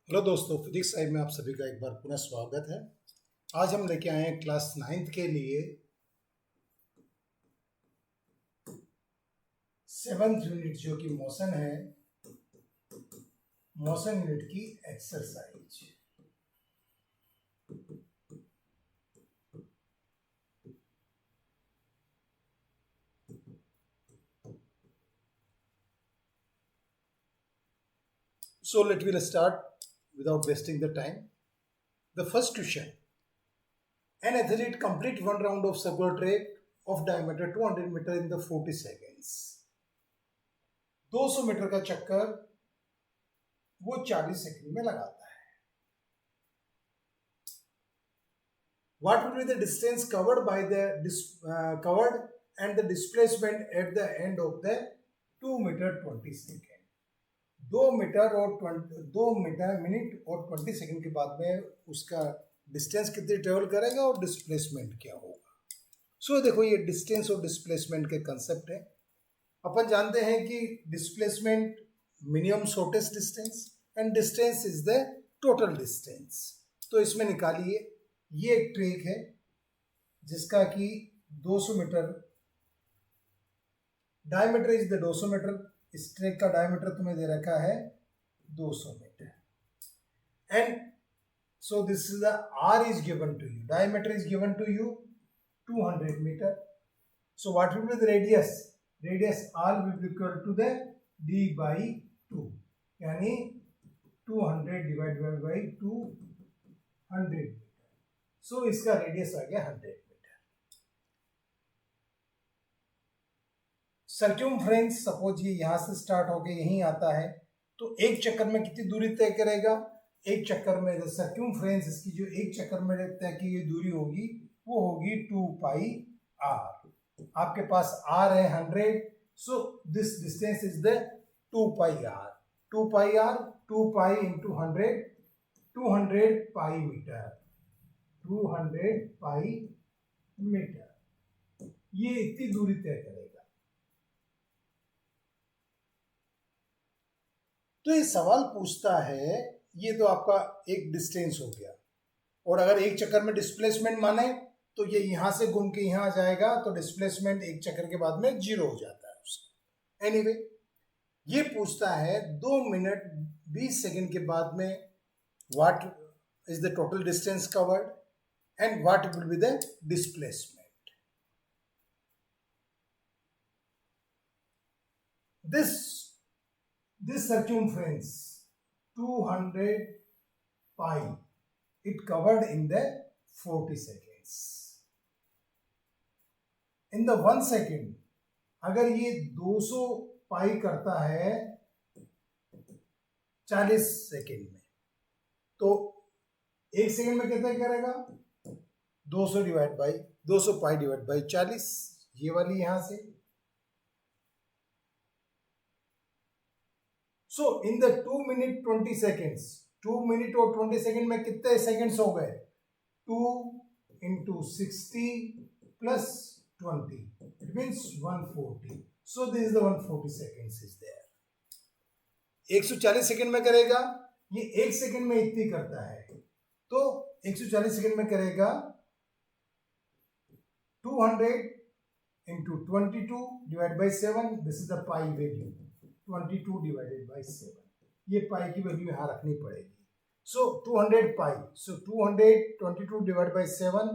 Hello दोस्तों, physics side में आप सभी का एक बार पुनः स्वागत है। आज हम लेके आए हैं क्लास 9th के लिए 7th यूनिट जो कि मोशन है, मोशन यूनिट की exercise. So let me start without wasting the time. The first question: an athlete complete one round of circular track of diameter 200 meter in the 40 seconds. 200 metre का चक्कर वो 40 second में लगाता है। What will be the distance covered by the covered and the displacement at the end of the 2 metre 20 second? 2 metre minute और 20 second के बाद में उसका डिस्टेंस कितनी ट्रेवल करेगा और डिस्प्लेसमेंट क्या होगा। सो देखो, ये डिस्टेंस और डिस्प्लेसमेंट के कंसेप्ट है। अपन जानते हैं कि displacement minimum shortest distance and distance is the total distance. तो इसमें निकालिए, ये एक ट्रैक है जिसका कि 200 metre diameter is the 200 metre. इस ट्रैक का डायमीटर तुम्हें दे रखा है 200 metre and so this is the r is given to you, diameter is given to you 200 meter. So what will be the radius? Radius r will be equal to the d by 2, यानी 200 divided by 200 metre. सो इसका radius आ गया 100 metre. सर्क्यूमफ्रेंस suppose ये यहां से start होके यहीं आता है, तो एक चक्कर में कितनी दूरी तय करेगा? एक चक्कर में सर्क्यूमफ्रेंस इसकी जो एक चक्कर में तय की ये दूरी होगी वो होगी 2 पाई आर। आपके पास आर है 100, so this distance is the 2 pi R. 2 pi R, 2 pi into 100, 200 pi metre, 200 pi metre. ये इतनी दूरी तय करेगा। तो ये सवाल पूछता है, ये तो आपका एक डिस्टेंस हो गया, और अगर एक चक्कर में डिस्प्लेसमेंट माने तो ये यहां से घूम के यहां आ जाएगा, तो डिस्प्लेसमेंट एक चक्कर के बाद में 0 हो जाता है उसका। एनीवे, ये पूछता है 2 मिनट 20 सेकंड के बाद में what is the total distance covered and what will be the displacement. This circumference 200 pi, it covered in the 40 seconds. In the 1 second, अगर ये 200 पाई करता है 40 सेकेंड में, तो एक सेकेंड में कितना करेगा? 200 पाई डिवाइड बाई 40, ये वाली यहां से। So in the 2 minute 20 seconds, 2 minute और 20 सेकेंड में कितने सेकेंड्स हो गए? 2 into 60 plus 20, it means 140। So this is the 140 seconds is there. 140 second में करेगा, ये एक सेकेंड में इतनी करता है, तो 140 सेकेंड में करेगा 200 into 22 divide by 7, this is the pi value 22 divided by 7। ये पाई की वैल्यू यहां रखनी पड़ेगी। सो 200 पाई, सो 222 divide by 7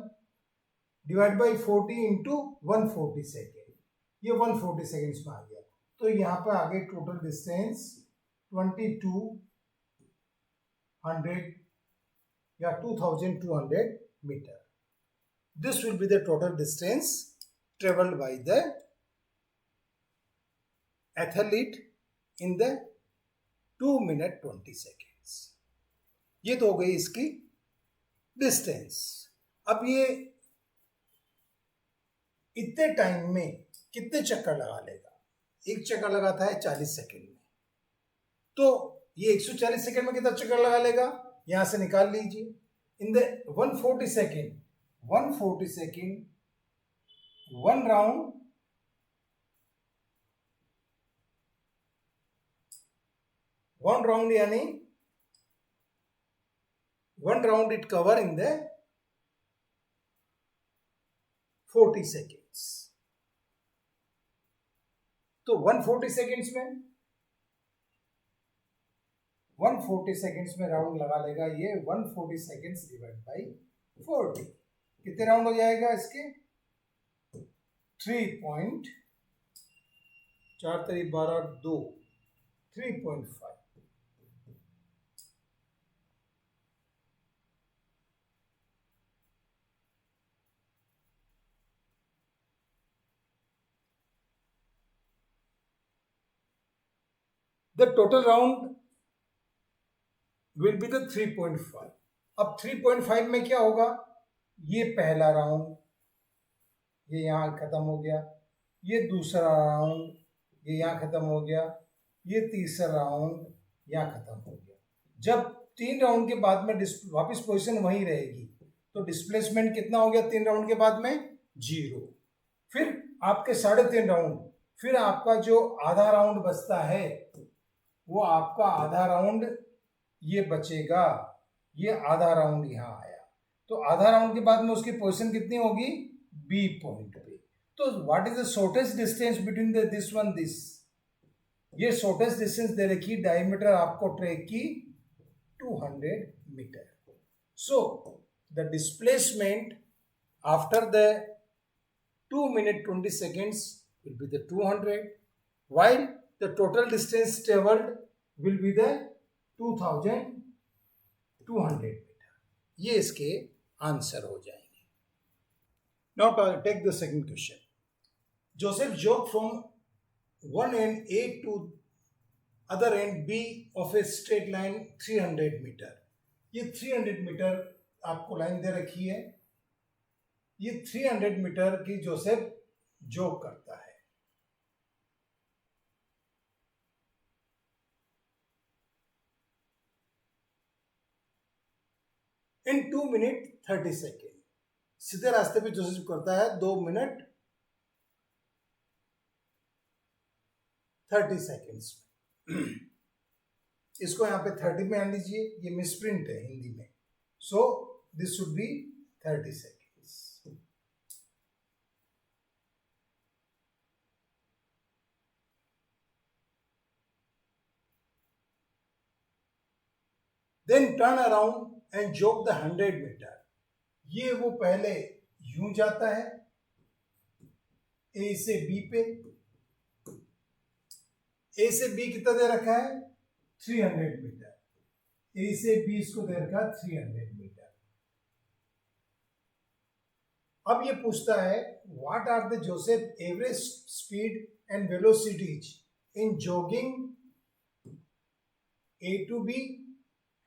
divide by 40 into 140 second, ये 140 सेकेंड्स में आ गया। तो यहां पर आ गए टोटल डिस्टेंस 2200 या 2200 metre. This will be the total distance travelled by the athlete in the 2 minute 20 seconds. ये तो हो गई इसकी डिस्टेंस। अब ये इतने टाइम में कितने चक्कर लगा लेगा? एक चक्कर लगाता है 40 सेकेंड में, तो ये 140 सेकेंड में कितना चक्कर लगा लेगा? यहां से निकाल लीजिए। In the 140 second, 140 second, 1 round, 1 round यानी one round it cover in the 40 seconds. तो 140 सेकेंड्स में 140 सेकेंड्स में राउंड लगा लेगा ये 140 सेकेंड्स डिवाइड बाई 40 कितने राउंड हो जाएगा इसके 3.4 3 12 2 3.5 the total round will be the 3.5 अब 3.5 में क्या होगा ये पहला राउंड ये यहाँ खत्म हो गया ये दूसरा राउंड ये यहाँ खत्म हो गया ये तीसरा राउंड यहाँ खत्म हो गया जब 3 राउंड के बाद में वापस पोजीशन वही रहेगी तो डिस्प्लेसमेंट कितना हो गया 3 राउंड के बाद में 0 फिर आपके 3.5 राउंड फिर आपका जो आधा राउंड बचता है वो आपका आधा राउंड ये बचेगा ये आधा राउंड यहाँ आया तो आधा राउंड के बाद में उसकी पोजीशन कितनी होगी बी पॉइंट पे तो what is the shortest distance between this one this ये शॉर्टेस्ट डिस्टेंस दे रखी डायमीटर आपको ट्रैक की 200 metre so the displacement after the 2 minutes 20 seconds will be the 200 while the total distance traveled will be the 2200 metre ये इसके answer हो जाएंगे now take the second question Joseph jog from one end A to other end B of a straight line 300 metre ये 300 metre आपको line दे रखी है ये 300 metre की जोसेफ जॉग करता है इन 2 minutes 30 seconds सीधे रास्ते पे जोसेफ करता है 2 minutes 30 seconds इसको यहाँ पे 30 में आन लीजिए ये मिसप्रिंट है हिंदी में so this should be 30 seconds then turn around and jog the 100 metre ये वो पहले यूं जाता है ए से बी पे ए से बी कितना दे रखा है 300 मीटर ए से बी इसको दे रखा है 300 मीटर अब ये पूछता है what are the Joseph average speed and velocities in jogging a to b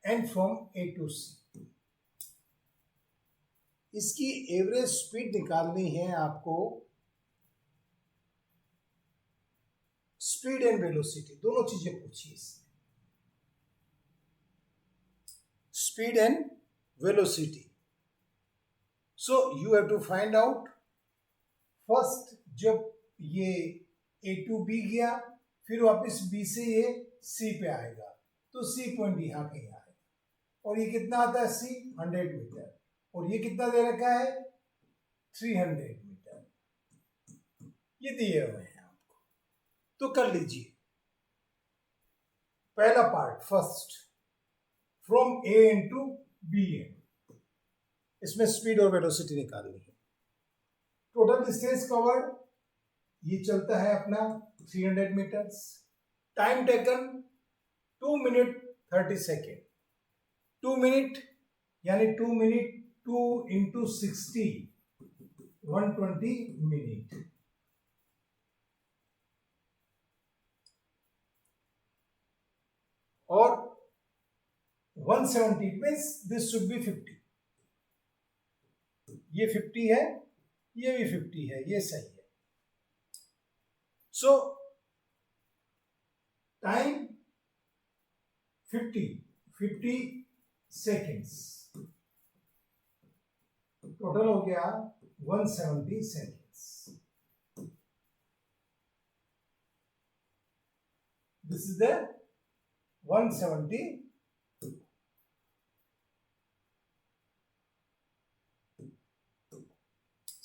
and from a to c इसकी एवरेज स्पीड निकालनी है आपको स्पीड एंड वेलोसिटी दोनों चीजें पूछी इसने speed and velocity so you have to find out first जब ये ए टू बी गया फिर वापस बी से ये सी पे आएगा तो सी पॉइंट यहाँ कहीं आएगा और ये कितना आता है सी 100 मीटर और ये कितना दे रखा है 300 मीटर ये दिए हुए हैं आपको तो कर लीजिए पहला part first from A end to B end इसमें स्पीड और वेलोसिटी निकालनी है टोटल डिस्टेंस कवर्ड ये चलता है अपना 300 metres time taken 2 minutes 30 seconds 2 minutes यानी 2 minutes 2 into 60 120 minutes और 170 means this should be 50 ये 50 है ये भी 50 है ये सही है सो टाइम 50 seconds टोटल हो गया 170 seconds this is the 170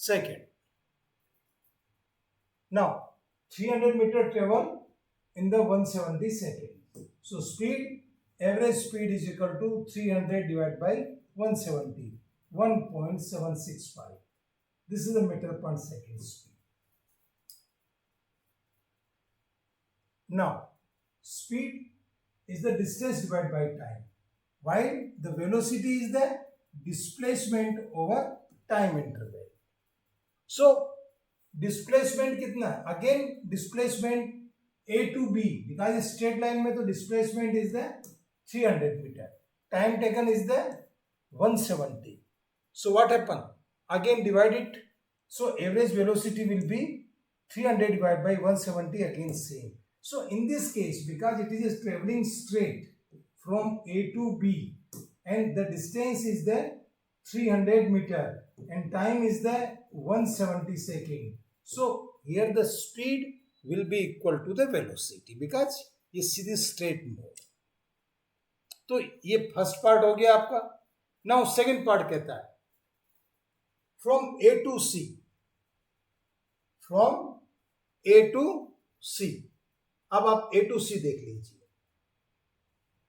second. Now 300 meter travel in the 170 seconds. So speed, average speed is equal to 300 divided by 170, 1.765. This is the meter per second speed. Now speed is the distance divided by time, while the velocity is the displacement over time interval. So displacement कितना है? Again displacement A to B, because straight line में तो displacement is the 300 मीटर, time taken is the 170. So what happen? Again divide it. So average velocity will be 300 divided by 170, again same. So in this case, because it is traveling straight from A to B and the distance is the 300 meter and time is the 170 second. So here the speed will be equal to the velocity because ये सीधी straight move. तो ये first part हो गया आपका. Now second part कहता है from a to c, from a to c. अब आप ए टू सी देख लीजिए.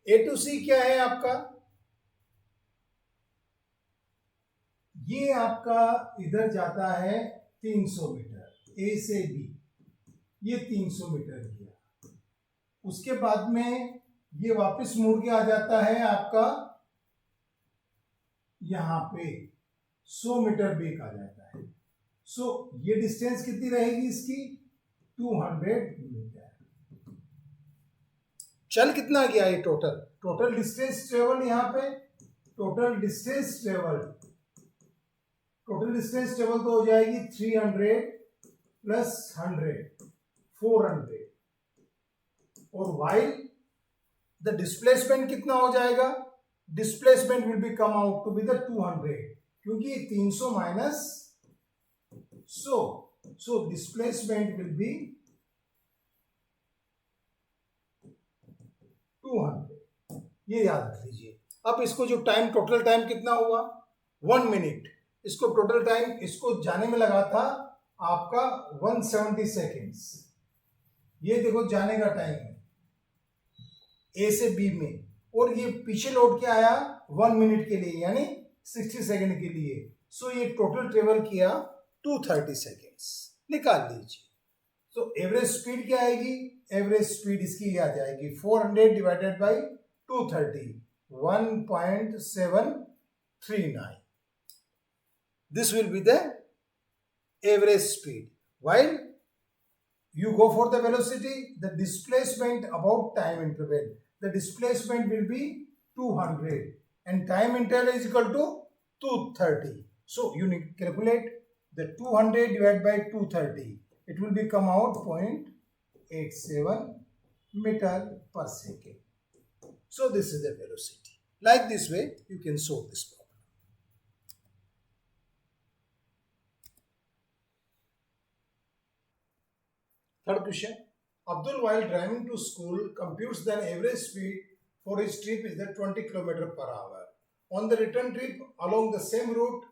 ए टू सी क्या है आपका? ये आपका इधर जाता है 300 मीटर ए से बी, ये 300 मीटर गया. उसके बाद में ये वापस मुड़ के आ जाता है आपका यहां पे 100 मीटर बैक आ जाता है. सो ये डिस्टेंस कितनी रहेगी इसकी? 200 मीटर. चल कितना गया ये टोटल डिस्टेंस ट्रेवल यहां पे? टोटल डिस्टेंस ट्रेवल तो हो जाएगी 300 प्लस 100, 400. और वाइल द डिस्प्लेसमेंट कितना हो जाएगा? Displacement will be come out to be the 200, क्योंकि 300 minus 100, so displacement will be 200. ये याद रख लीजिए. अब इसको जो टाइम, टोटल टाइम कितना हुआ? 1 मिनट. इसको टोटल टाइम इसको जाने में लगा था आपका 170 सेकेंड्स. ये देखो जाने का टाइम है ए से बी में, और ये पीछे लौट के आया 1 मिनट के लिए, यानी 60 सेकेंड के लिए. सो ये टोटल ट्रेवल किया 230 सेकेंड्स. निकाल लीजिए. तो एवरेज स्पीड क्या आएगी? एवरेज स्पीड इसकी आ जाएगी 400 divided by 230, 1.739. This will be the average speed. While you go for the velocity, the displacement about time interval, the displacement will be 200 and time interval is equal to 230. So you need to calculate the 200 divided by 230. It will be come out 0.87 meter per second. So this is the velocity. Like this way you can solve this problem. Third question. Abdul, while driving to school, computes the average speed for his trip is the 20 km per hour. On the return trip along the same route,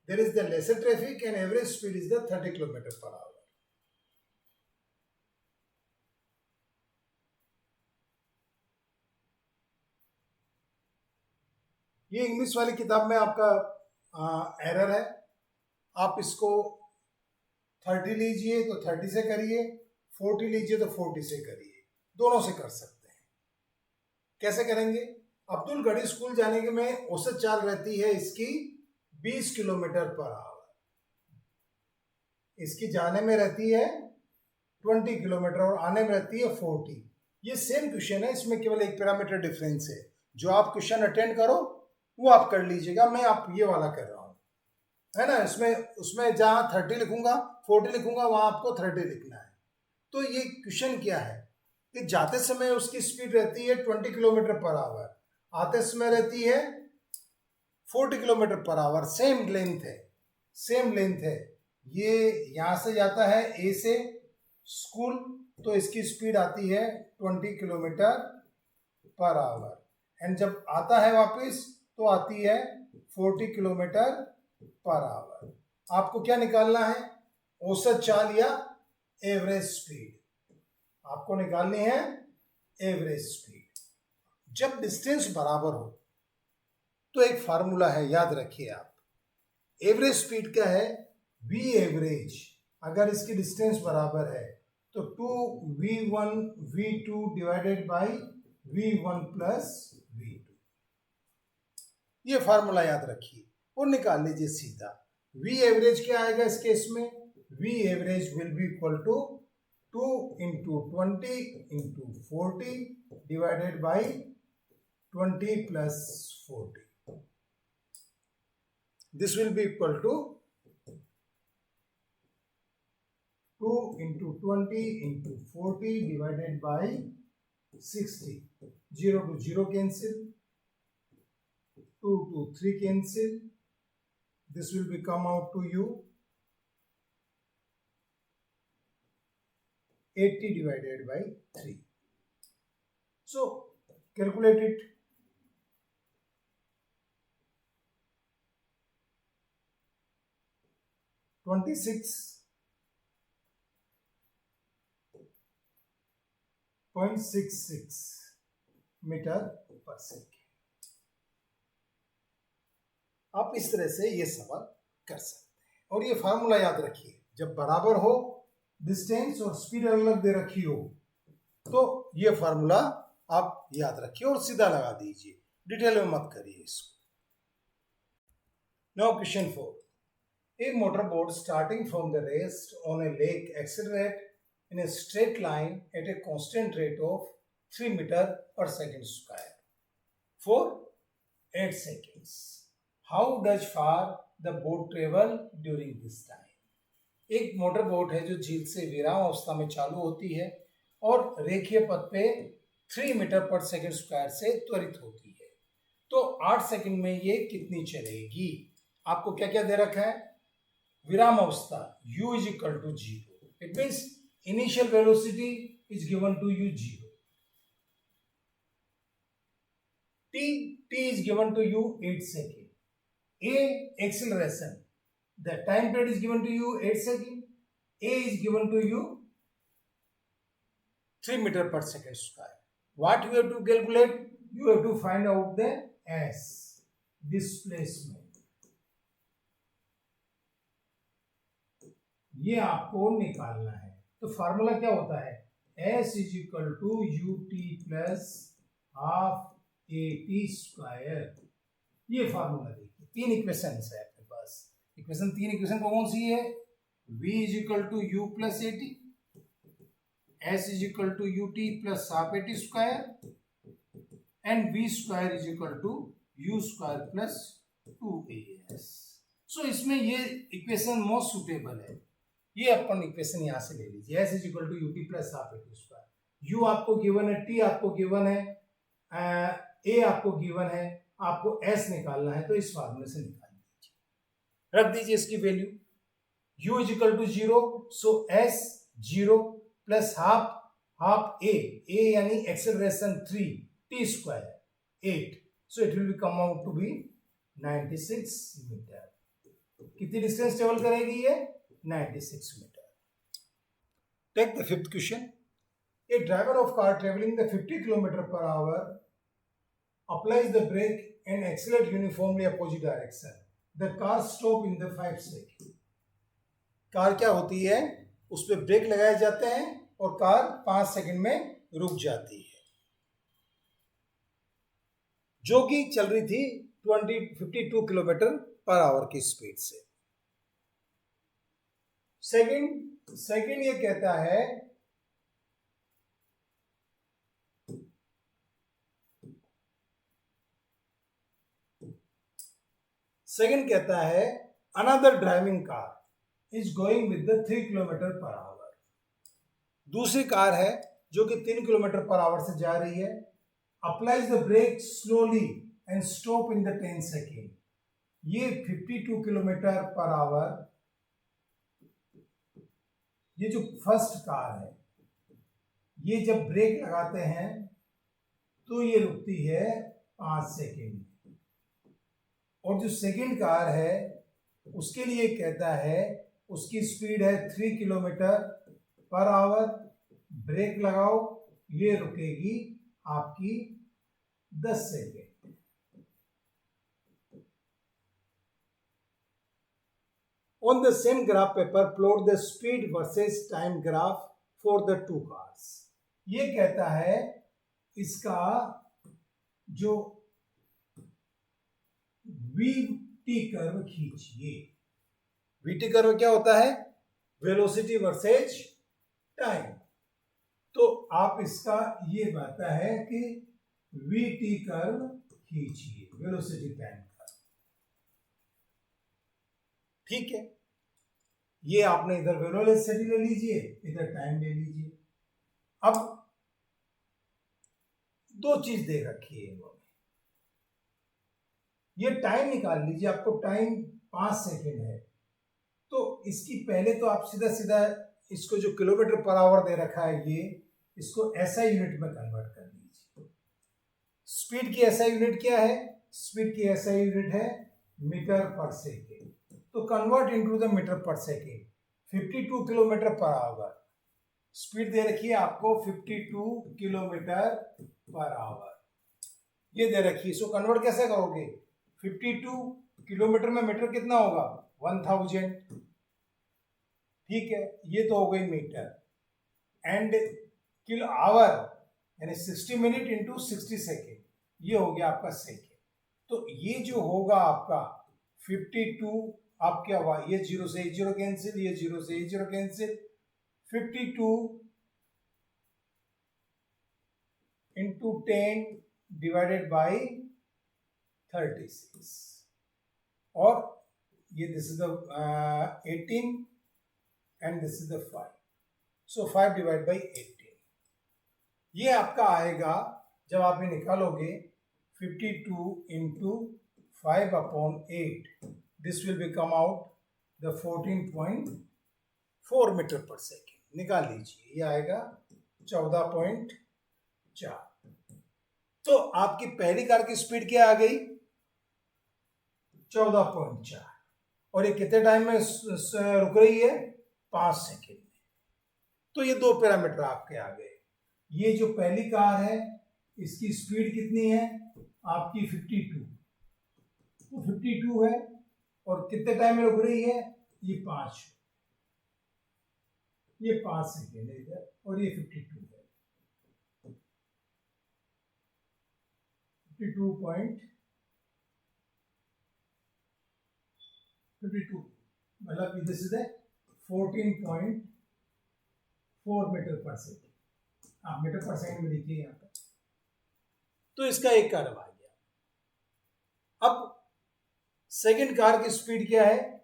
there is the lesser traffic and average speed is the 30 km per hour. ये English वाली किताब में आपका error है. आप इसको 30 लीजिए तो 30 से करिए, 40 लीजिए तो 40 से करिए. दोनों से कर सकते हैं. कैसे करेंगे? अब्दुल गढ़ी स्कूल जाने के में औसत चाल रहती है इसकी 20 किलोमीटर पर आवर. इसकी जाने में रहती है 20 किलोमीटर और आने में रहती है 40. ये सेम क्वेश्चन है, इसमें केवल एक पैरामीटर डिफरेंस है. जो आप क्वेश्चन अटेंड करो वो आप कर लीजिएगा. मैं आप ये वाला कर रहा हूँ, है ना. उसमें जहाँ 30 लिखूंगा, 40 लिखूंगा, वहां आपको 30 लिखना है. तो ये क्वेश्चन क्या है कि जाते समय उसकी स्पीड रहती है 20 किलोमीटर पर आवर, आते समय रहती है 40 kilometre per our. Same length है. ये यहाँ से जाता है ए से स्कूल, तो इसकी स्पीड आती है 20 किलोमीटर पर आवर, एंड जब आता है वापस तो आती है 40 किलोमीटर पर आवर. आपको क्या निकालना है, औसत चाल या एवरेज स्पीड, आपको निकालनी है एवरेज स्पीड। जब डिस्टेंस बराबर हो तो एक फार्मूला है, याद रखिए आप, एवरेज स्पीड क्या है, वी एवरेज, अगर इसकी डिस्टेंस बराबर है तो 2v1 v2 divided by v1 plus v2, ये फार्मूला याद रखिए और निकाल लीजिए सीधा। वी एवरेज क्या आएगा इस केस में, V average will be equal to 2 into 20 into 40 divided by 20 plus 40, this will be equal to 2 into 20 into 40 divided by 60. 0 to 0 cancel, 2 to 3 cancel. This will be come out to you 80 divided by 3. So calculate it. (26.66 metre per second. आप इस तरह से ये सवाल कर सकते हैं और ये फार्मूला याद रखिए, जब बराबर हो डिस्टेंस और स्पीड अलग दे रखी हो तो ये फार्मूला आप याद रखिए और सीधा लगा दीजिए, डिटेल में मत करिए इसको। Now question 4, a motorboat starting from the rest on a lake accelerate in a straight line at a constant rate of 3 meter per second square for 8 seconds. How does far the boat travel during this time? एक motor boat है जो झील से विराम अवस्था में चालू होती है और रेखीय पथ पे 3 मीटर पर सेकंड स्क्वायर से त्वरित होती है, तो 8 सेकंड में ये कितनी चलेगी। आपको क्या क्या दे रखा है, विराम अवस्था u is equal to 0, it means initial velocity is given to you 0, t is given to you 8 second, a acceleration, the time period is given to you 8 second, a is given to you 3 meter per second square. What you have to calculate, you have to find out the s, displacement, ये आपको निकालना है। तो formula क्या होता है, s is equal to U T plus half A T square, ये formula देखिए, 3 इक्वेशन है आपके पास, इक्वेशन 3 इक्वेशन कौन सी है, v is equal to you plus A T, s is equal to U T plus half A T square and v square is equal to you square plus 2as। So इसमें ये equation most suitable है, ये अपन equation यहां से ले लीजिए, s is equal to U T plus half A T square, u आपको given है, t आपको गिवन है, a आपको गिवन है, आपको s निकालना है, तो इस फार्मूले से निकाल दीजिए, रख दीजिए इसकी value, u is equal to 0, so s 0 plus half a यानी acceleration 3, t square 8, so it will be come out to be 96 metre. कितनी डिस्टेंस ट्रेवल करेगी ये, 96 metre. Take the fifth question, a driver of car travelling the 50 kilometre per hour applies the brake and accelerate uniformly opposite direction. The car stop in the 5 seconds. Car क्या होती है, उस पर break लगाए जाते हैं और कार 5 सेकंड में रुक जाती है, जो कि चल रही थी 52 किलोमीटर पर आवर की स्पीड से। सेकंड ये कहता है another driving car is going with the 3 kilometre per our, दूसरी कार है जो कि 3 किलोमीटर पर आवर से जा रही है, applies the brake slowly and stop in the 10 second. ये 52 किलोमीटर पर आवर, ये जो फर्स्ट कार है ये जब ब्रेक लगाते हैं तो ये रुकती है 5 सेकेंड, और जो सेकंड कार है उसके लिए कहता है उसकी स्पीड है 3 किलोमीटर पर आवर, ब्रेक लगाओ, ये रुकेगी आपकी 10 second. On the same graph paper, plot the speed versus time graph for the two cars. ये कहता है इसका जो VT कर्व खींचिए। VT कर्व क्या होता है? Velocity versus time. तो आप इसका ये बताता है कि VT कर्व खींचिए, वेलोसिटी टाइम कर्व। ठीक है, ये आपने इधर वेलोसिटी ले लीजिए, इधर टाइम ले लीजिए। अब दो चीज दे रखी है इन्होंने, ये टाइम निकाल लीजिए, आपको टाइम 5 सेकेंड है, तो इसकी पहले तो आप सीधा सीधा इसको जो किलोमीटर पर आवर दे रखा है ये, इसको ऐसा यूनिट में कन्वर्ट कर लीजिए। स्पीड की ऐसा यूनिट क्या है? स्पीड की ऐसा यूनिट है मीटर पर सेकेंड। तो convert into the metre per second, 52 kilometre per hour. Speed दे रखी है आपको 52 किलोमीटर पर आवर, ये दे रखी है। इसको कन्वर्ट कैसे करोगे? 52 किलोमीटर में मीटर कितना होगा? 1000। ठीक है, ये तो हो गई मीटर। एंड किलो आवर यानी 60 मिनट इंटू 60 सेकेंड, ये हो गया आपका सेकेंड। तो ये जो होगा आपका 52, आप क्या हुआ, ये 0 से 0 कैंसिल, ये 0 से 0 कैंसिल, 52 इंटू 10 डिवाइडेड बाई 36, और ये this is the 18 and this is the 5, so 5 divide by 18। ये आपका आएगा जब आप ये निकालोगे 52 into 5 upon 8, this will be come out the 14.4 metre per second. निकाल लीजिए, ये आएगा 14.4। तो आपकी पहली कार की स्पीड क्या आ गई? 14.4, और ये कितने टाइम में रुक रही है? 5 सेकेंड में। तो ये दो पैरामीटर आपके आ गए। ये जो पहली कार है इसकी स्पीड कितनी है? आपकी 52, तो 52 है, और कितने टाइम में रुक रही है? ये 5, ये 5 सेकेंड है इधर, और ये 52 है, 52 मतलब this is 14.4 metre per second. आप मीटर पर सेकेंड में लिखिए यहाँ पर। तो इसका एक कर्व आ गया। अब सेकेंड कार की स्पीड क्या है?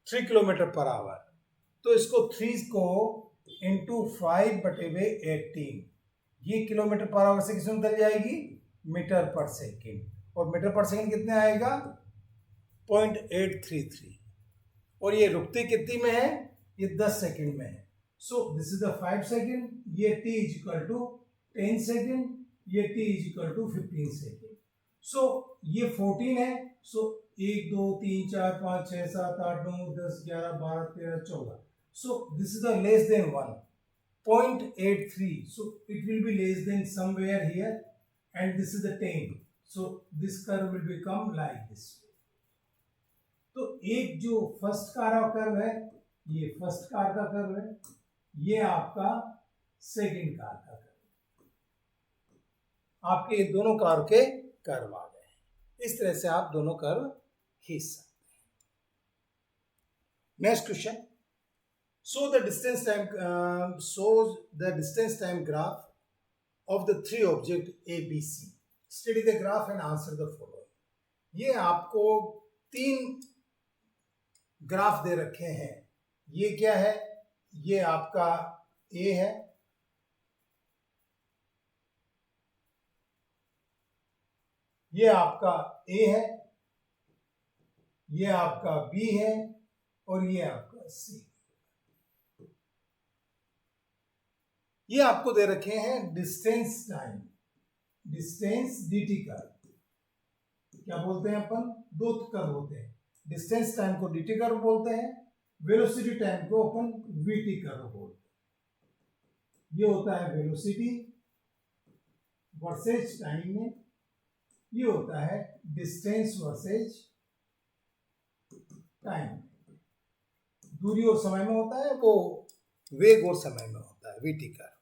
3 किलोमीटर पर आवर। तो इसको 3 को इंटू 5/18, ये किलोमीटर पर आवर से किसमें बदल जाएगी? Metre per second. और मीटर पर सेकेंड कितने आएगा? 0.833। और ये रुकती कितनी में है? ये 10 सेकेंड में है। So this is the 5 second, ये t is equal to 10 second, ये t is equal to 15 second. So ये 14 है, so 1 2 3 4 5 6 7 8 9 10 11 12 13 14। So this is the less than 1, 0.83, so it will be less than somewhere here, and this is the 10, so this curve will become like this way. तो एक जो first car का curve है, ये first car का curve है, ये आपका सेकंड कार का कर्व। आपके ये दोनों कार के कर्व आ गए। इस तरह से आप दोनों कर्व खींच सकते हैं। Next question, shows the distance time graph of the three object A, B, C. Study the graph and answer the following. ये आपको 3 ग्राफ दे रखे हैं। ये क्या है? ये आपका A है, ये आपका A है, ये आपका B है, और ये आपका C। ये आपको दे रखे हैं distance time, distance dt curve. क्या बोलते हैं अपन? दो कर्व होते हैं, डिस्टेंस टाइम को dt कर्व बोलते हैं, वेलोसिटी टाइम को अपन vt कर्व बोलते हैं। ये होता है वेलोसिटी वर्सेज टाइम में, ये होता है डिस्टेंस वर्सेज टाइम। दूरी और समय में होता है, वो वेग और समय में होता है vt कर्व।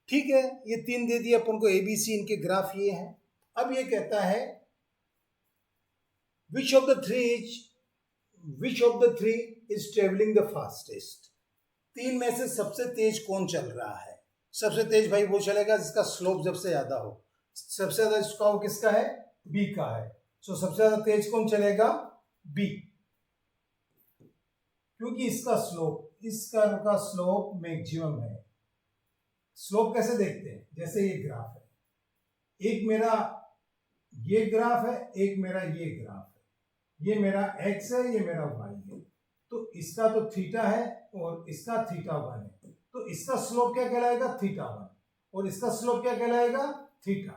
ठीक है, ये 3 दे दिए अपन को, ABC इनके ग्राफ ये हैं। अब ये कहता है which of the three is traveling the fastest। 3 में से सबसे तेज कौन चल रहा है? सबसे तेज भाई वो चलेगा जिसका स्लोप सबसे ज्यादा हो। सबसे ज्यादा इसका वो किसका है? B का है। सो सबसे ज्यादा तेज कौन चलेगा? B, क्योंकि इसका स्लोप, इस कर्व का स्लोप मैक्सिमम है। स्लोप कैसे देखते हैं? जैसे ये ग्राफ है, एक मेरा ये ग्राफ है, एक मेरा ये ग्राफ है, ये मेरा x है, ये मेरा y है। तो इसका तो थीटा है और इसका थीटा 1 है, तो इसका स्लोप क्या कहलाएगा? थीटा 1, और इसका स्लोप क्या कहलाएगा? थीटा।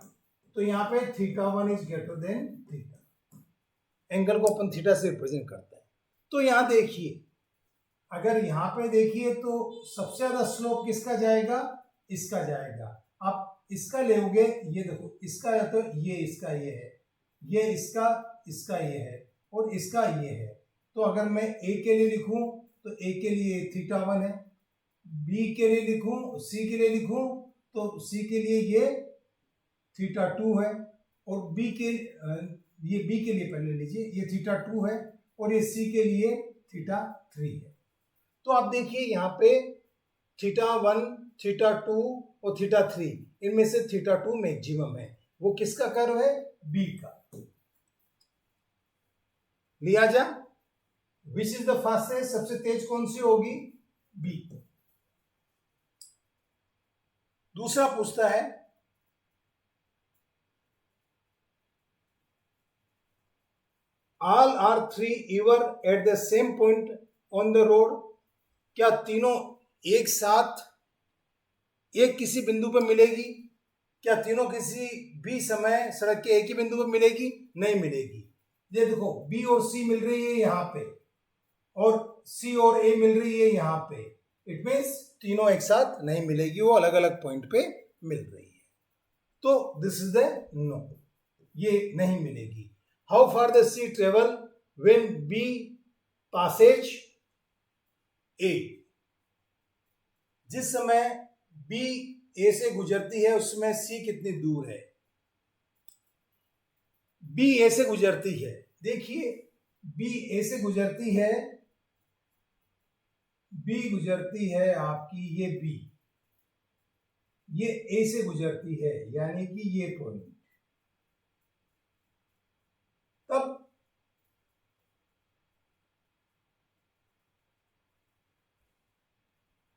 तो यहाँ पे theta 1 is greater than theta. Angle को अपन थीटा से रिप्रेजेंट करते हैं। तो यहाँ देखिए, अगर यहाँ पे देखिए तो सबसे ज्यादा स्लोप किसका जाएगा? इसका जाएगा। आप इसका लेोगे, ये देखो, इसका है तो ये इसका ये है, ये इसका ये है, और इसका ये है। तो अगर मैं A के लिए लिखूं तो A के लिए थीटा 1 है, B के लिए लिखूं, C के लिए लिखूं तो C के लिए ये थीटा 2 है, और B के लिए पहले लीजिए, ये थीटा 2 है, और ये C के लिए थीटा 3 है। तो आप देखिए यहाँ पे थीटा 1, थीटा 2 और थीटा 3, इनमें से थीटा 2 मैक्सिमम है। वो किसका कर्व है? B का। लिया जा, विच इज द फास्टेस्ट, सबसे तेज कौन सी होगी? B। दूसरा पूछता है all are 3 ever at the same point on the road. क्या तीनों एक साथ एक किसी बिंदु पर मिलेगी? क्या तीनों किसी भी समय सड़क के एक ही बिंदु पर मिलेगी? नहीं मिलेगी। ये देखो, B और C मिल रही है यहाँ पे, और C और A मिल रही है यहाँ पे। इट मीन्स तीनों एक साथ नहीं मिलेगी, वो अलग अलग पॉइंट पे मिल रही है। तो दिस इज द नो, ये नहीं मिलेगी। How far the C travel when B passes A। जिस समय B A से गुजरती है उस समय C कितनी दूर है? B A से गुजरती है, देखिए B A से गुजरती है, B गुजरती है आपकी ये B, ये A से गुजरती है, यानी कि ये पॉइंट। तब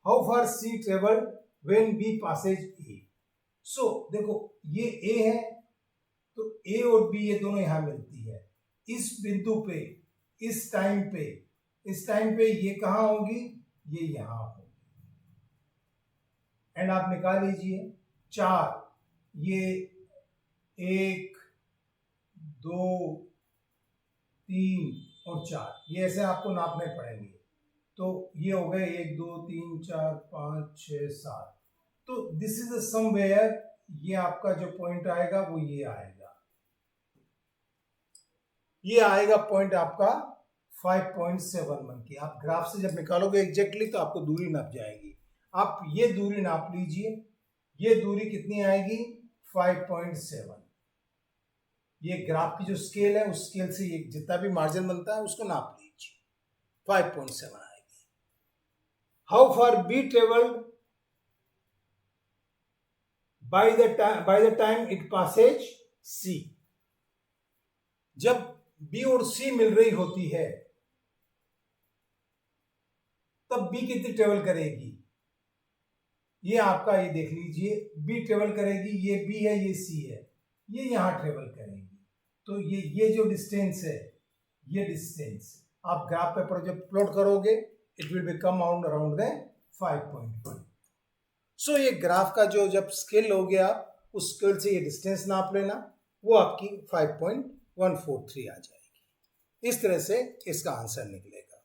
how far C travelled when B passes A। So देखो, ये A है, तो A और B ये दोनों यहां मिलती है। इस बिंदु पे, इस टाइम पे ये कहां होगी? ये यहां होगी। एंड आप निकाल लीजिए 4, ये 1, 2, 3 और 4, ये ऐसे आपको नापने पड़ेंगे। तो ये हो गए 1, 2, 3, 4, 5, 6, 7। तो दिस इज समवेयर, ये आपका जो पॉइंट आएगा वो ये आएगा, ये आएगा पॉइंट आपका 5.71 की। आप ग्राफ से जब निकालोगे एग्जैक्टली तो आपको दूरी नाप जाएगी। आप ये दूरी नाप लीजिए, ये दूरी कितनी आएगी? 5.7। ये ग्राफ की जो स्केल है उस स्केल से ये जितना भी मार्जिन बनता है उसको नाप लीजिए, 5.7 आएगी। How far B travelled by the time it passes C। जब B और C मिल रही होती है तब B कितनी ट्रेवल करेगी? ये आपका, ये देख लीजिए, B ट्रेवल करेगी, ये B है, ये C है, ये यहां ट्रेवल करेगी। तो ये जो डिस्टेंस है, ये डिस्टेंस आप ग्राफ पेपर जब प्लॉट करोगे it will become around the 5.1। सो ये ग्राफ का जो जब स्केल हो गया उस स्केल से ये डिस्टेंस नाप लेना, वो आपकी 5.143 आ जाएगी। इस तरह से इसका आंसर निकलेगा।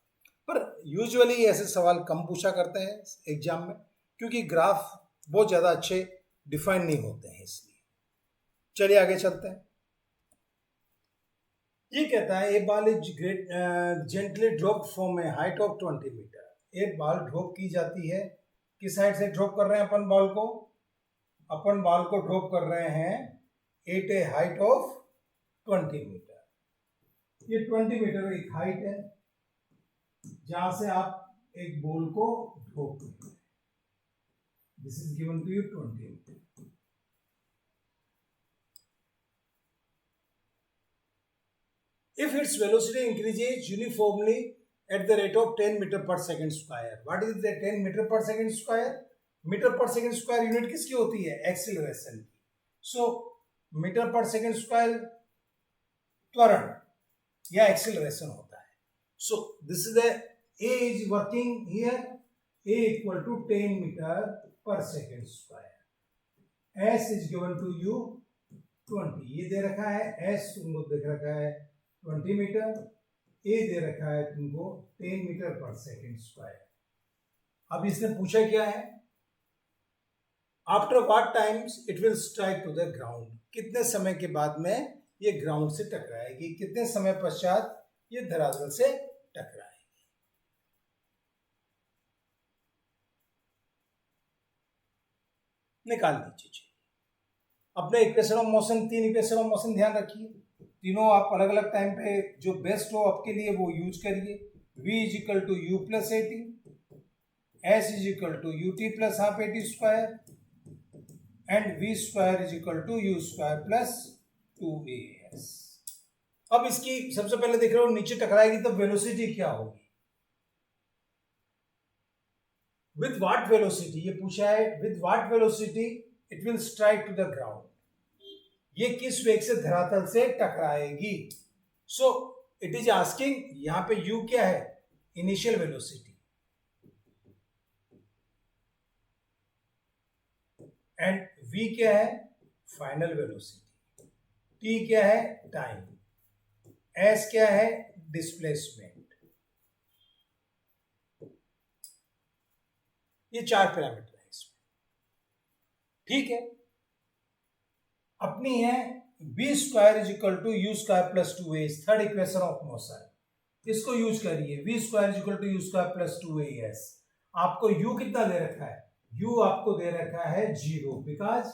पर यूजुअली ऐसे सवाल कम पूछा करते हैं एग्जाम में, क्योंकि ग्राफ बहुत ज़्यादा अच्छे डिफाइन नहीं होते हैं, इसलिए। चलिए आगे चलते हैं। ये कहता है a ball is gently drop from a height of 20 metre. एक बॉल ड्रॉप की जाती है, किस हाइट से ड्रॉप कर रहे हैं अपन बॉल को? अपन बॉल को ड्रॉप कर रहे हैं at a height of 20 metre. ये 20 मीटर एक हाइट है जहां से आप एक बॉल को ड्रॉप करते हैं। This is given to you 20 metre. If its velocity increases uniformly at the rate of 10 meter per second square. What is the 10 meter per second square? Metre per second square unit किसकी होती है? Acceleration की। So metre per second square त्वरण या acceleration होता है। So this is a is working here, a equal to 10 metre per second square. S is given to you 20, ये दे रखा है, एस तुमको देख रखा है 20 मीटर, ए दे रखा है तुमको 10 मीटर पर सेकेंड स्क्वायर। अब इसने पूछा क्या है? After what times it will strike to the ground. कितने समय के बाद में ये ग्राउंड से टकराएगी, कितने समय पश्चात ये धरातल से टकराएगी। निकाल लीजिए। अपने equation of motion, 3 equation of motion ध्यान रखिए, तीनों आप अलग अलग टाइम पे जो बेस्ट हो आपके लिए वो यूज करिए। v is equal to you plus A t, s is equal to U T plus half A T square and v square is equal to you square plus 2as। अब इसकी सबसे पहले देख रहे हो नीचे टकराएगी तो वेलोसिटी क्या होगी? विद व्हाट वेलोसिटी, ये पूछा है, with what velocity it will strike to the ground. ये किस वेग से धरातल से टकराएगी? सो इट इज आस्किंग, यहां पे u क्या है? इनिशियल वेलोसिटी, एंड v क्या है? फाइनल वेलोसिटी, t क्या है? टाइम, s क्या है? डिस्प्लेसमेंट। ये 4 पैरामीटर है इसमें, ठीक है। अपनी है v square is equal to you square plus 2as, third equation of motion, इसको यूज करिए। v square is equal to you square plus 2as। आपको u कितना दे रखा है? u आपको दे रखा है 0, because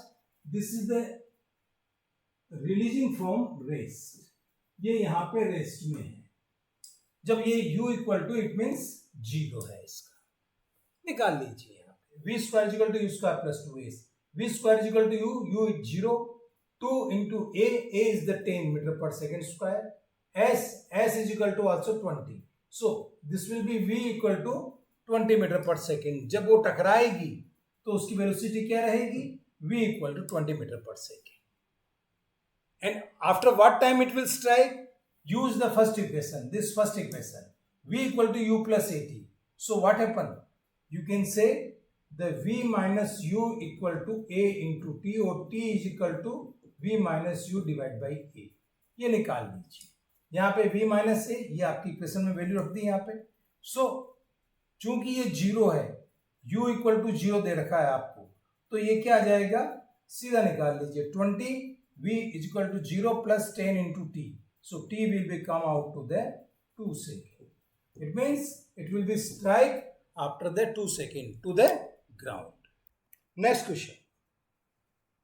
this is the releasing from rest, ये यहां पे रेस्ट में है। जब ये u equal to, it means 0 है, इसका निकाल लीजिए। यहाँ पे v square is equal to you square plus 2as, v square is equal to u is 0, 2 into a is the 10 meter per second square, s is equal to also 20, so this will be v equal to 20 meter per second। जब वो टकराएगी तो उसकी velocity क्या रहेगी? v equal to 20 meter per second। and after what time it will strike? Use the first equation, this first equation, v equal to u plus at। so what happen? You can say the v minus u equal to a into t, और t is equal to v minus u divide by a। ये निकाल लीजिए। यहाँ पे v minus a, ये आपकी equation में value रख दी यहाँ पे। सो चूंकि ये 0 है, u इक्वल टू 0 दे रखा है आपको, तो ये क्या आ जाएगा? सीधा निकाल लीजिए, 20 v is equal to 0 plus 10 into t, so t will be come out to the 2 second. It means it will be strike after the 2 second to the ground. Next question,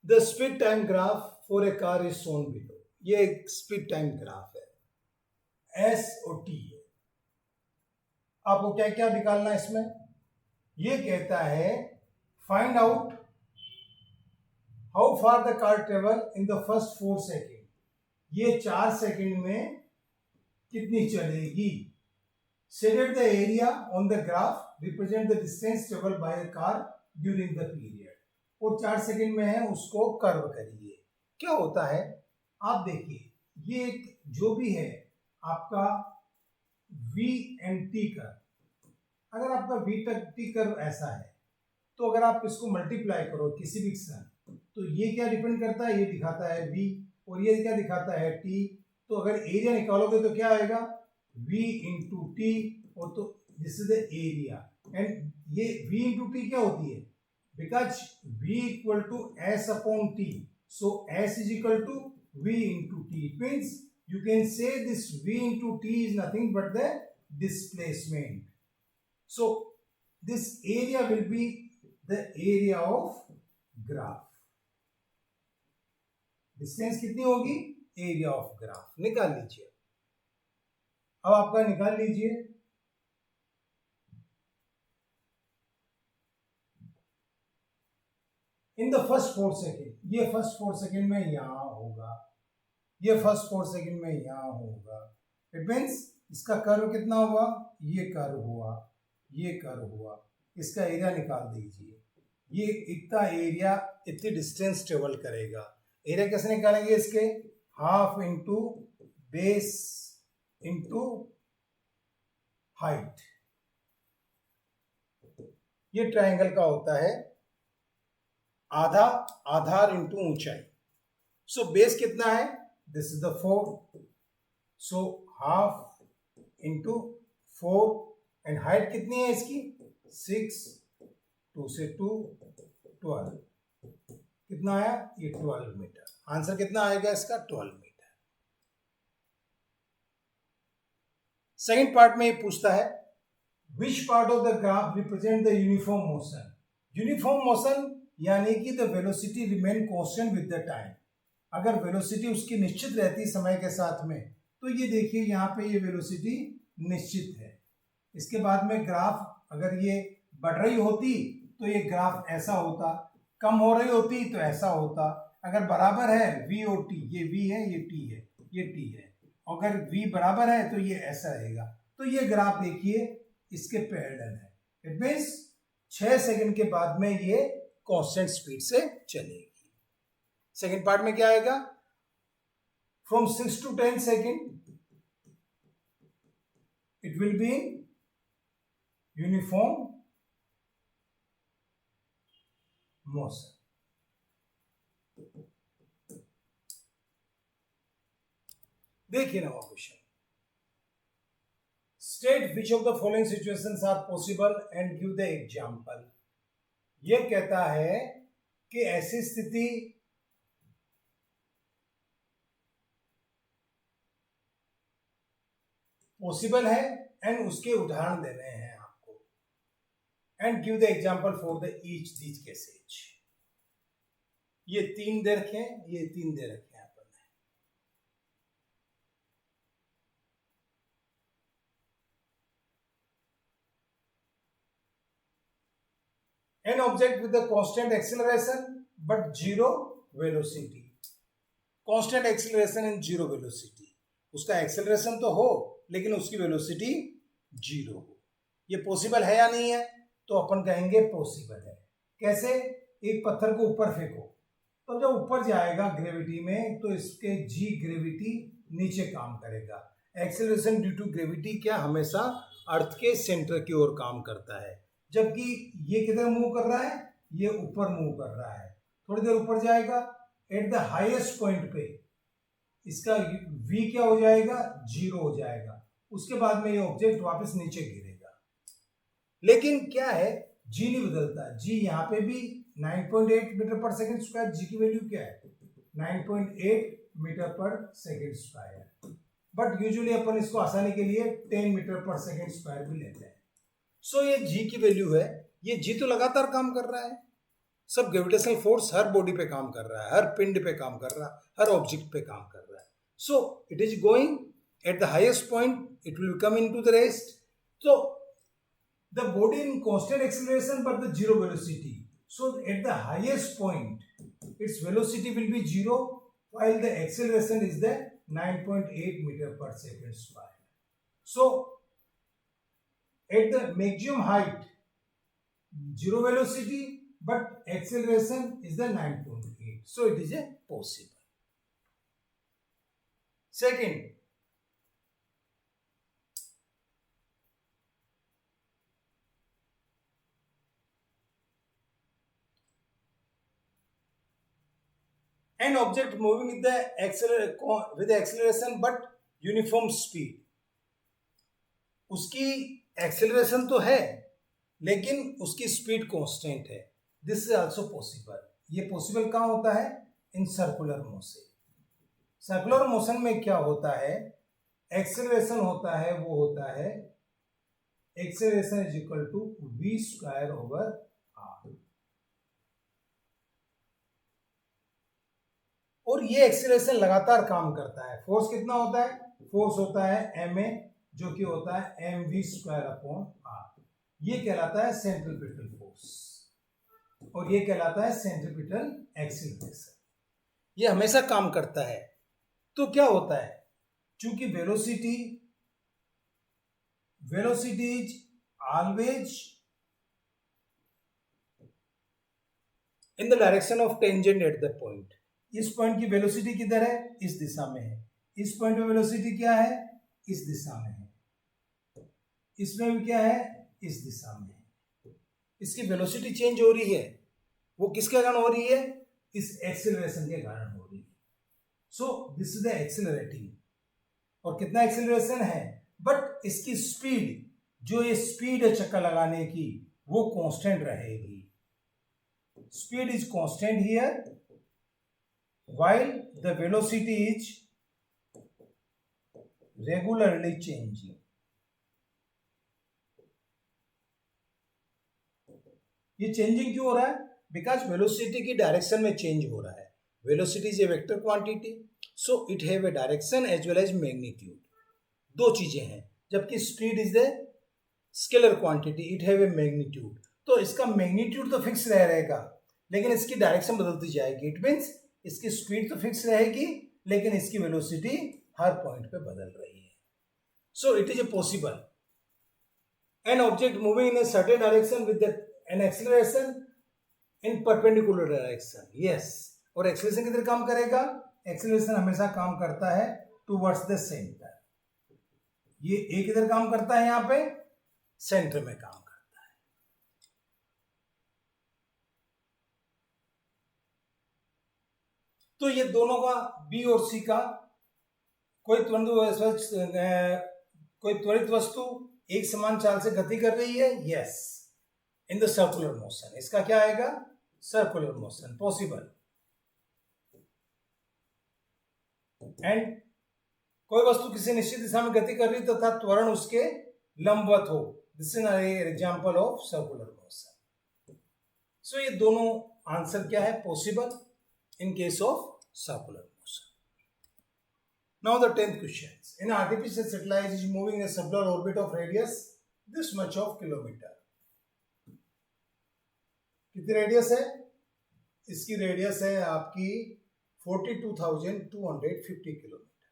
the speed time graph for a car is shown below. ये एक speed time graph है, s और t है। आपको क्या क्या निकालना है इसमें? ये कहता है find out how far the car travel in the first 4 second. ये 4 सेकेंड में कितनी चलेगी? Select the area on the graph, represent the distance travel by the car during the period. और 4 सेकेंड में है, उसको कर्व करिए। क्या होता है आप देखिए, ये जो भी है आपका v एंड t कर्व, अगर आपका v तक t कर्व ऐसा है, तो अगर आप इसको मल्टीप्लाई करो किसी भी क्षण, तो ये क्या डिपेंड करता है? ये दिखाता है v, और ये क्या दिखाता है t। तो अगर एरिया निकालोगे तो क्या आएगा? v इंटू टी, और तो this is the area, and ये v इंटू टी क्या होती है, because v equal to s upon t, so s is equal to v into t. It means you can say this v into t is nothing but the displacement. So this area will be the area of graph. Distance कितनी होगी, area of graph. निकाल लीजिए. अब आपका निकाल लीजिए. In the first 4 second, ये first 4 second में यहां होगा, ये फर्स्ट 4 सेकेंड में यहां होगा. इट मीन्स इसका कर्व कितना हुआ, ये कर्व हुआ, ये कर्व हुआ. इसका एरिया निकाल दीजिए. ये इतना एरिया इतनी डिस्टेंस ट्रेवल करेगा. एरिया कैसे निकालेंगे इसके, half into base into height. ये ट्रायंगल का होता है आधा आधार इंटू ऊंचाई. सो बेस कितना है, this is the 4, so half into 4, and height कितनी है इसकी, 6, 2 से 2, 12. कितना आया, ये 12 मीटर. आंसर कितना आएगा इसका, 12 मीटर. सेकेंड पार्ट में ये पूछता है which part of the graph represent the uniform motion. Uniform motion यानी कि the velocity remain constant with the time. अगर वेलोसिटी उसकी निश्चित रहती समय के साथ में, तो ये देखिए यहाँ पे ये वेलोसिटी निश्चित है. इसके बाद में ग्राफ अगर ये बढ़ रही होती तो ये ग्राफ ऐसा होता, कम हो रही होती तो ऐसा होता. अगर बराबर है v और t, ये v है, ये t है, ये t है, अगर v बराबर है तो ये ऐसा रहेगा. तो ये ग्राफ देखिए इसके पैरेलल है. इट मीन्स 6 सेकंड के बाद में ये कांस्टेंट स्पीड से चलेगी. सेकेंड पार्ट में क्या आएगा, from 6 to 10 second it will be uniform motion. देखिए ना वो question, state which of the following situations are possible and give the example. ये कहता है कि ऐसी स्थिति पॉसिबल है एंड उसके उदाहरण देने हैं आपको, and give the example for the each these cases. ये 3 दे रखे हैं, ये 3 दे रखे हैं अपन ने. An object with the constant acceleration but zero velocity. Constant acceleration and zero velocity. उसका एक्सेलरेशन तो हो लेकिन उसकी वेलोसिटी 0 हो. ये पॉसिबल है या नहीं है, तो अपन कहेंगे पॉसिबल है. कैसे, एक पत्थर को ऊपर फेंको, तो जब ऊपर जाएगा ग्रेविटी में तो इसके जी ग्रेविटी नीचे काम करेगा. एक्सेलरेशन ड्यू टू ग्रेविटी क्या हमेशा अर्थ के सेंटर की ओर काम करता है, जबकि ये किधर मूव कर रहा है, ये ऊपर मूव कर रहा है. थोड़ी देर ऊपर जाएगा, एट द हाईएस्ट पॉइंट पे इसका v क्या हो जाएगा, 0 हो जाएगा. उसके बाद में ये ऑब्जेक्ट वापस नीचे गिरेगा. लेकिन क्या है, g नहीं बदलता. g यहाँ पे भी 9.8 metre per second square, g की वैल्यू क्या है, 9.8 metre per second square. But usually अपन इसको आसानी के लिए 10 मीटर पर सेकेंड स्क्वायर भी लेते हैं. सो ये g की वैल्यू है. ये g तो लगातार काम कर रहा है, सब ग्रेविटेशनल फोर्स हर बॉडी पे काम कर रहा है, हर पिंड पे काम कर रहा है, हर ऑब्जेक्ट पे काम कर रहा है. सो it is going at the highest point, it will come into the rest. So the body in constant acceleration but the zero velocity. So at the highest point its velocity will B 0 while the acceleration is the 9.8 meter per second square. So at the maximum height, zero velocity, but acceleration is the 9.8. So it is a possible. Second, an object moving with the acceleration but uniform speed. उसकी acceleration तो है लेकिन उसकी speed constant है. This is also possible. ये possible कहाँ होता है? In circular motion. Circular motion में क्या होता है? एक्सेलरेशन होता है, वो होता है acceleration is equal to v square over r. और ये एक्सेलरेशन लगातार काम करता है. फोर्स कितना होता है? फोर्स होता है ma, जो कि होता है mv स्क्वायर अपॉन r. ये कहलाता है सेंट्रीपिटल फोर्स और ये कहलाता है सेंट्रीपिटल एक्सीलरेशन. ये हमेशा काम करता है. तो क्या होता है? चूंकि velocity is always in the direction of tangent at the point. इस पॉइंट की वेलोसिटी किधर है? इस दिशा में है. इस पॉइंट पे वेलोसिटी क्या है? इस दिशा में है. इसमें भी क्या है? इस दिशा में है. इसकी वेलोसिटी चेंज हो रही है. वो किसके कारण हो रही है? इस एक्सेलरेशन के कारण हो रही है. So this is the accelerating. और कितना एक्सेलरेशन है? बट इसकी स्पीड, जो ये स्पीड है चक्कर लगाने की, वो कांस्टेंट रहेगी. Speed is constant here while the velocity is regularly changing. ये चेंजिंग क्यों हो रहा है? बिकॉज वेलोसिटी की डायरेक्शन में चेंज हो रहा है. Velocity is a vector quantity, so it have a direction as well as magnitude. दो चीजें हैं. जबकि speed is a scalar quantity, it have a magnitude. तो इसका मैग्नीट्यूड तो फिक्स रहेगा लेकिन इसकी डायरेक्शन बदलती जाएगी. इट मीन्स इसकी स्पीड तो फिक्स रहेगी लेकिन इसकी वेलोसिटी हर पॉइंट पे बदल रही है. सो it is a possible an object moving in a certain direction with an acceleration in perpendicular direction. Yes. और एक्सेलरेशन किधर काम करेगा? एक्सेलरेशन हमेशा काम करता है टुवर्ड्स द सेंटर. ये एक इधर काम करता है, यहां पे सेंटर में काम करता है. तो ये दोनों का बी और सी का कोई त्वरित वस्तु एक समान चाल से गति कर रही है. Yes, in the circular motion. इसका क्या आएगा? Circular motion possible. एंड कोई वस्तु किसी निश्चित दिशा में गति कर रही तथा त्वरण उसके लंबवत हो. This is an example of circular motion. So ये दोनों आंसर क्या है? Possible in case of circular motion. Now the 10th question. An artificial satellite is moving in a circular orbit of radius this much of kilometer. कितनी radius है? इसकी radius है आपकी 42,250 kilometre.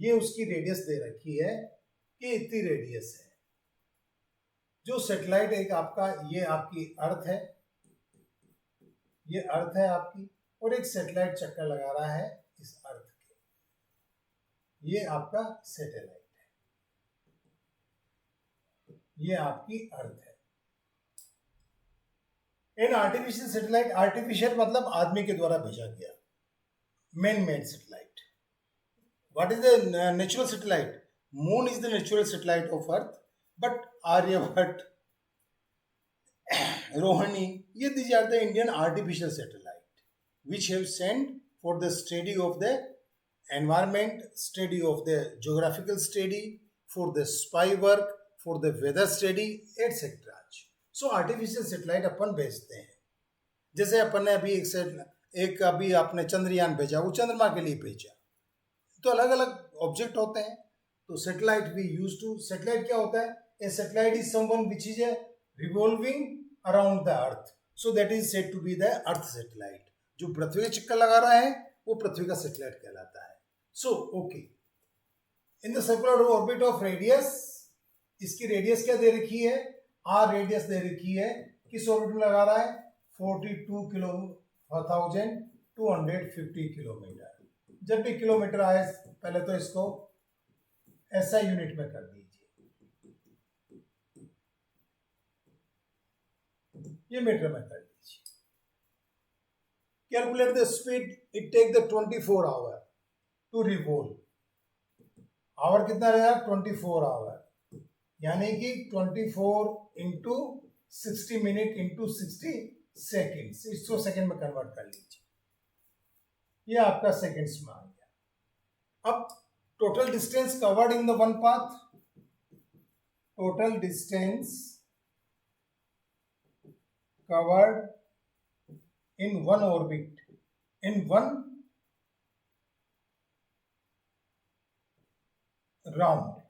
ये उसकी रेडियस दे रखी है कि इतनी रेडियस है. जो सैटेलाइट एक आपका, ये आपकी अर्थ है, ये अर्थ है आपकी, और एक सैटेलाइट चक्कर लगा रहा है इस अर्थ के. ये आपका सैटेलाइट है, ये आपकी अर्थ है. इन आर्टिफिशियल सैटेलाइट, आर्टिफिशियल मतलब आदमी के द्वारा भेजा गया, man made satellite. What is the natural satellite? Moon is the natural satellite of earth, but Aryabhata, Rohini, ये these are the Indian artificial satellite which have sent for the study of the environment, study of the geographical study, for the spy work, for the weather study, etc. So artificial satellite अपन भेजते हैं. जैसे अपन ने अभी एक अभी आपने चंद्रयान भेजा, वो चंद्रमा के लिए भेजा. तो अलग अलग ऑब्जेक्ट होते हैं. तो satellite we use to. Satellite क्या होता है? A satellite is someone which is a revolving around the earth, so that is said to be the earth satellite. जो पृथ्वी का चक्कर लगा रहा है वो पृथ्वी का सैटेलाइट कहलाता है. So okay, in the circular orbit of radius, इसकी रेडियस क्या दे रखी है? आर रेडियस दे रखी है. किस ऑर्बिट में लगा रहा है? 42,250 किलोमीटर. जब भी किलोमीटर आए, पहले तो इसको SI यूनिट में कर दीजिए, ये मीटर में कर दीजिए. Calculate the speed it take the 24 hour to revolve. Our कितना रहेगा? 24 आवर. यानी कि 24 into 60 minute into 60 second, 100 second में कन्वर्ट कर लीजिए, ये आपका सेकेंड्स में आ गया। अब total distance covered in the one path, total distance covered in one orbit, in one round,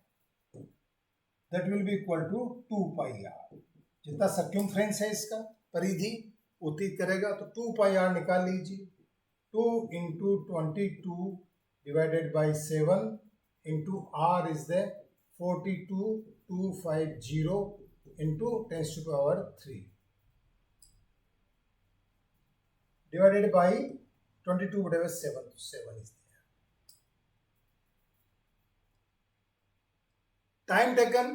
that will be equal to 2 pi r। जितना सर्क्यूमफ्रेंस है इसका परिधि उतनी करेगा तो 2 pi r निकाल लीजिए। 2 into 22 divided by 7 into r is the 42,250 into 10 to power 3 divided by 22 whatever 7 is there. Time taken,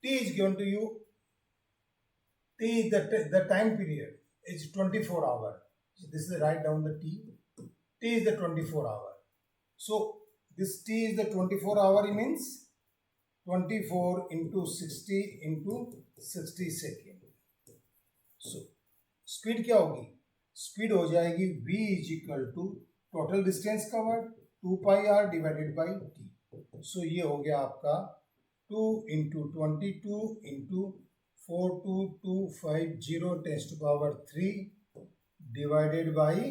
t is given to you, t is the time period is 24 hour. So this is write down the t is the 24 hour. So this t is the 24 hour means 24 into 60 into 60 second. So speed क्या होगी, speed हो जाएगी v is equal to total distance covered 2 pi r divided by t. So ये हो गया आपका 2 into 22 into 42250 10 to power 3 divided by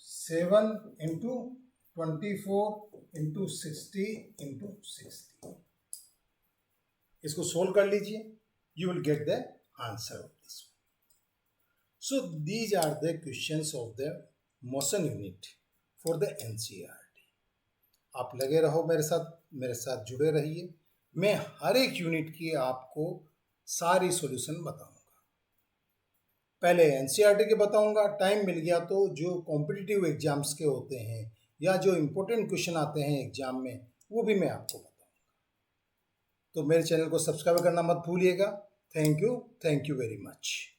7 into 24 into 60 into 60। इसको solve कर लीजिए, you will get the answer of this. So these are the questions of the motion unit for the NCERT। आप लगे रहो मेरे साथ जुड़े रहिए। मैं हर एक यूनिट की आपको सारी सॉल्यूशन बताऊंगा। पहले NCERT के बताऊंगा, टाइम मिल गया तो जो कॉम्पिटिटिव एग्जाम्स के होते हैं या जो इम्पोर्टेंट क्वेश्चन आते हैं एग्जाम में वो भी मैं आपको बताऊंगा। तो मेरे चैनल को सब्सक्राइब करना मत भूलिएगा। Thank you very much.